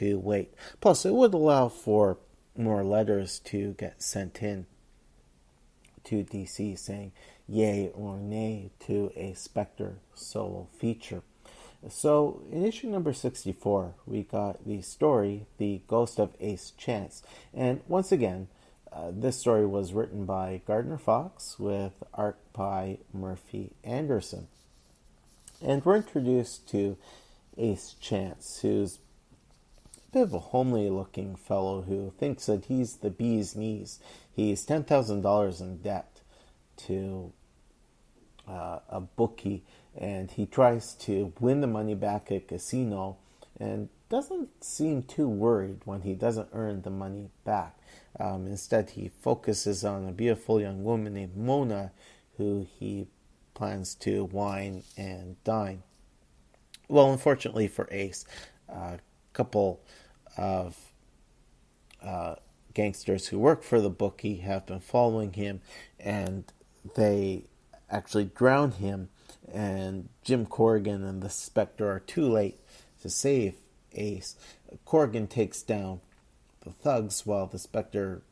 too late. Plus, it would allow for more letters to get sent in to DC saying yay or nay to a Spectre solo feature. So, in issue number 64, we got the story, The Ghost of Ace Chance. And once again, this story was written by Gardner Fox with art by Murphy Anderson. And we're introduced to Ace Chance, who's a bit of a homely looking fellow who thinks that he's the bee's knees. He's $10,000 in debt to a bookie, and he tries to win the money back at a casino and doesn't seem too worried when he doesn't earn the money back. Instead, he focuses on a beautiful young woman named Mona, who he plans to wine and dine. Well, unfortunately for Ace, a couple of gangsters who work for the bookie have been following him, and they actually drown him, and Jim Corrigan and the Spectre are too late to save Ace. Corrigan takes down the thugs while the Spectre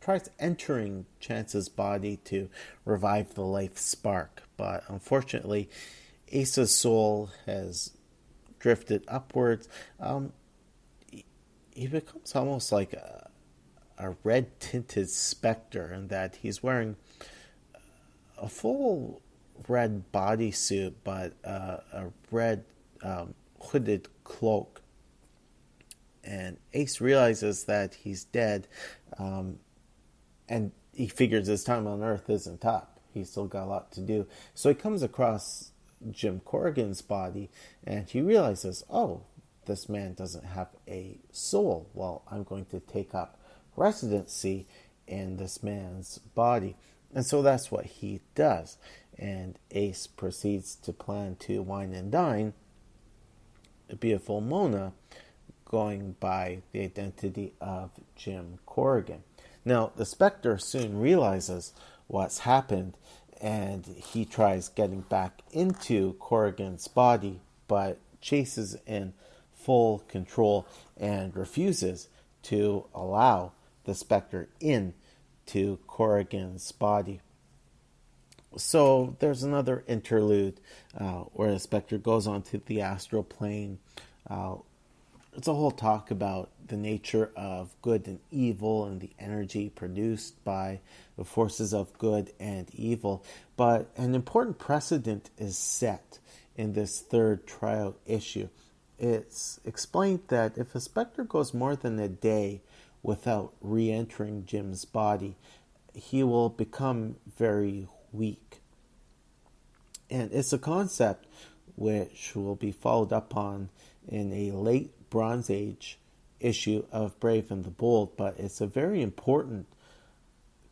tries entering Chance's body to revive the life spark, but unfortunately Ace's soul has drifted upwards. He becomes almost like a red-tinted specter in that he's wearing a full red bodysuit, but a red hooded cloak. And Ace realizes that he's dead, and he figures his time on Earth isn't up. He's still got a lot to do. So he comes across Jim Corrigan's body, and he realizes, oh, this man doesn't have a soul. Well, I'm going to take up residency in this man's body. And so that's what he does. And Ace proceeds to plan to wine and dine a beautiful Mona, going by the identity of Jim Corrigan. Now, the Spectre soon realizes what's happened, and he tries getting back into Corrigan's body, but Chase is in full control and refuses to allow the Spectre in to Corrigan's body. So there's another interlude where the Spectre goes onto the astral plane. It's a whole talk about the nature of good and evil and the energy produced by the forces of good and evil. But an important precedent is set in this third trial issue. It's explained that if a Spectre goes more than a day without re-entering Jim's body, he will become very weak. And it's a concept which will be followed up on in a late Bronze Age issue of Brave and the Bold, but it's a very important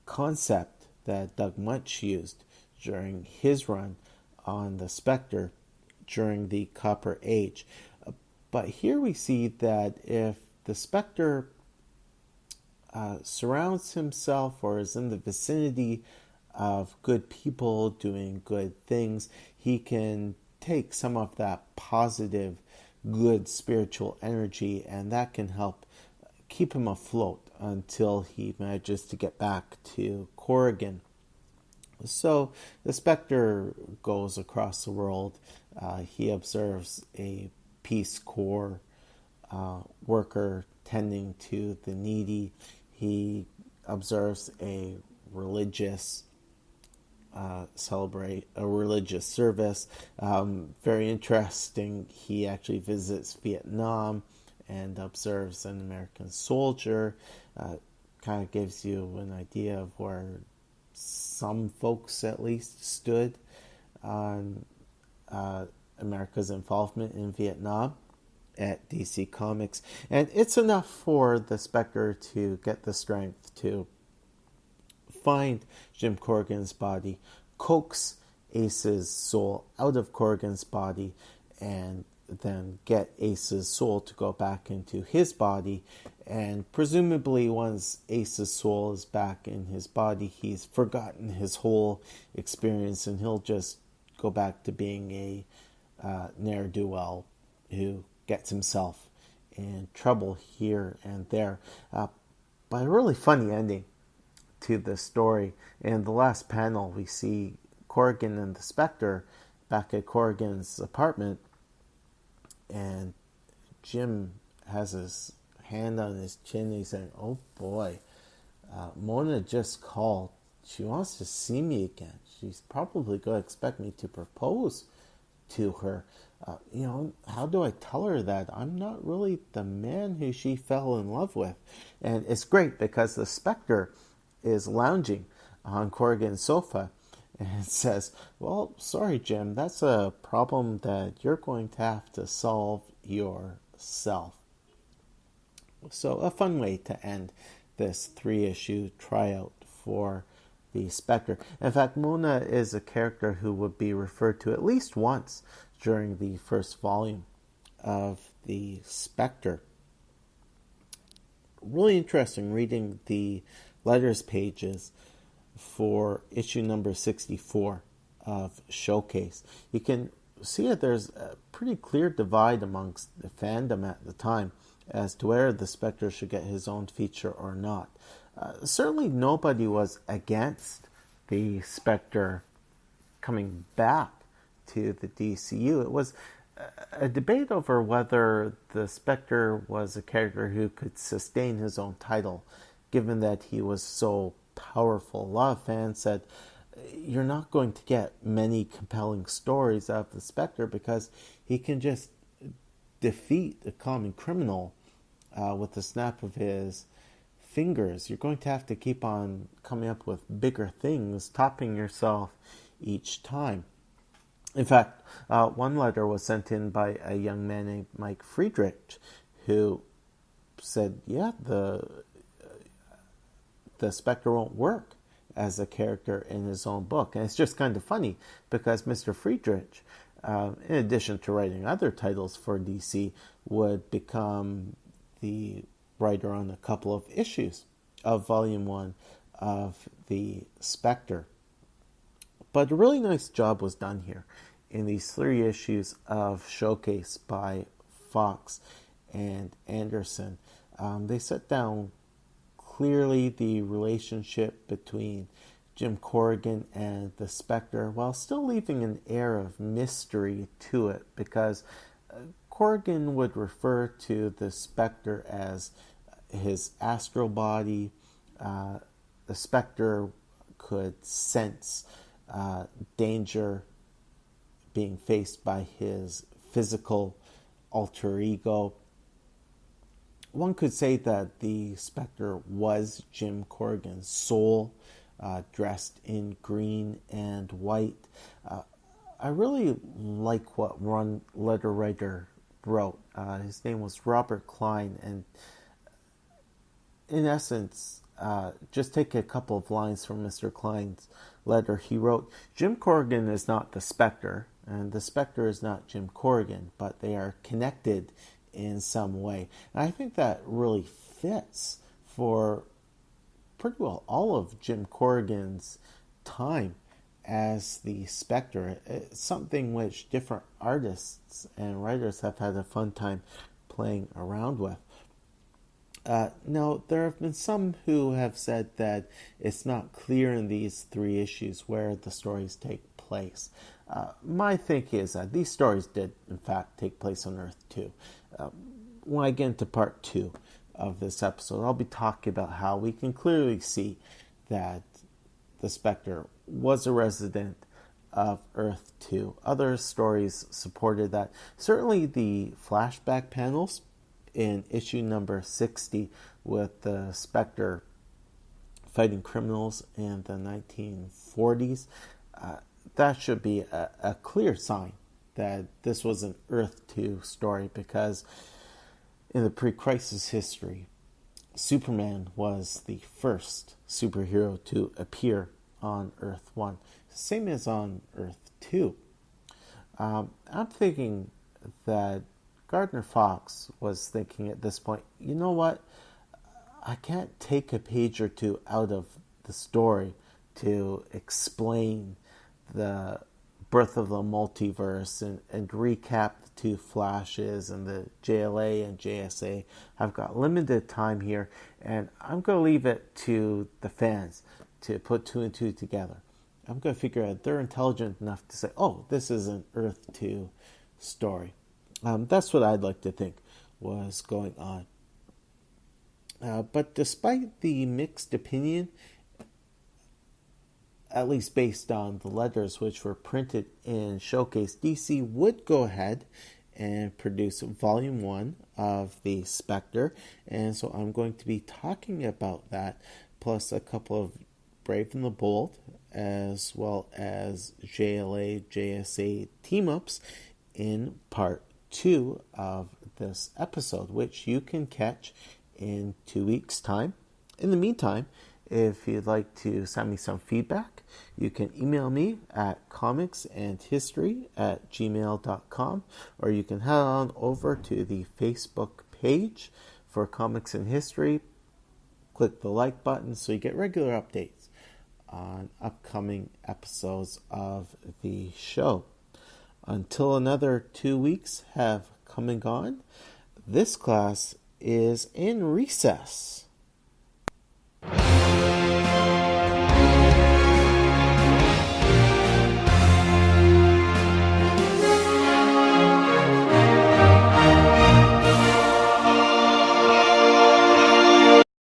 concept that Doug Munch used during his run on the Spectre during the Copper Age. But here we see that if the Spectre surrounds himself or is in the vicinity of good people doing good things, he can take some of that positive, good spiritual energy, and that can help keep him afloat until he manages to get back to Corrigan. So the Spectre goes across the world. He observes a Peace Corps worker tending to the needy. He observes a religious celebrate a religious service. Very interesting. He actually visits Vietnam and observes an American soldier. Kind of gives you an idea of where some folks at least stood on America's involvement in Vietnam at DC Comics. And it's enough for the Spectre to get the strength to find Jim Corrigan's body, coax Ace's soul out of Corrigan's body, and then get Ace's soul to go back into his body. And presumably once Ace's soul is back in his body, he's forgotten his whole experience and he'll just go back to being a ne'er-do-well who gets himself and trouble here and there. But a really funny ending to the story. In the last panel, we see Corrigan and the Spectre back at Corrigan's apartment, and Jim has his hand on his chin, and he's saying, "Oh boy, Mona just called. She wants to see me again. She's probably going to expect me to propose to her. How do I tell her that I'm not really the man who she fell in love with?" And it's great because the Spectre is lounging on Corrigan's sofa and says, "Well, sorry, Jim, that's a problem that you're going to have to solve yourself." So a fun way to end this 3-issue tryout for the Spectre. In fact, Mona is a character who would be referred to at least once during the first volume of the Spectre. Really interesting reading the letters pages for issue number 64 of Showcase. You can see that there's a pretty clear divide amongst the fandom at the time as to whether the Spectre should get his own feature or not. Certainly nobody was against the Spectre coming back to the DCU. It was a debate over whether the Spectre was a character who could sustain his own title, given that he was so powerful. A lot of fans said, you're not going to get many compelling stories out of the Spectre because he can just defeat a common criminal with the snap of his fingers. You're going to have to keep on coming up with bigger things, topping yourself each time. In fact, one letter was sent in by a young man named Mike Friedrich, who said, yeah, the Spectre won't work as a character in his own book. And it's just kind of funny because Mr. Friedrich, in addition to writing other titles for DC, would become the writer on a couple of issues of Volume 1 of the Spectre. But a really nice job was done here in these 3 issues of Showcase by Fox and Anderson. They set down clearly the relationship between Jim Corrigan and the Spectre while still leaving an air of mystery to it, because Corrigan would refer to the Spectre as his astral body. The Spectre could sense danger being faced by his physical alter ego. One could say that the Spectre was Jim Corrigan's soul, dressed in green and white. I really like what one letter writer wrote. His name was Robert Klein, and in essence, just take a couple of lines from Mr. Klein's letter. He wrote, "Jim Corrigan is not the Spectre, and the Spectre is not Jim Corrigan, but they are connected in some way." And I think that really fits for pretty well all of Jim Corrigan's time as the Spectre. It's something which different artists and writers have had a fun time playing around with. Now, there have been some who have said that it's not clear in these 3 issues where the stories take place. My think is that these stories did, in fact, take place on Earth 2. When I get into part 2 of this episode, I'll be talking about how we can clearly see that the Spectre was a resident of Earth 2. Other stories supported that. Certainly the flashback panels in issue number 60 with the Spectre fighting criminals in the 1940s, that should be a clear sign that this was an Earth 2 story, because in the pre-crisis history, Superman was the first superhero to appear on Earth 1, same as on Earth 2. I'm thinking that Gardner Fox was thinking at this point, you know what, I can't take a page or 2 out of the story to explain the birth of the multiverse and recap the two Flashes and the JLA and JSA. I've got limited time here, and I'm going to leave it to the fans to put two and two together. I'm going to figure out they're intelligent enough to say, oh, this is an Earth 2 story. That's what I'd like to think was going on. But despite the mixed opinion, at least based on the letters which were printed in Showcase, DC would go ahead and produce Volume 1 of the Spectre. And so I'm going to be talking about that, plus a couple of Brave and the Bold, as well as JLA, JSA team-ups in Part 2 of this episode, which you can catch in 2 weeks' time. In the meantime, if you'd like to send me some feedback, you can email me at comicsandhistory@gmail.com, or you can head on over to the Facebook page for Comics and History. Click the like button so you get regular updates on upcoming episodes of the show. Until another 2 weeks have come and gone, this class is in recess.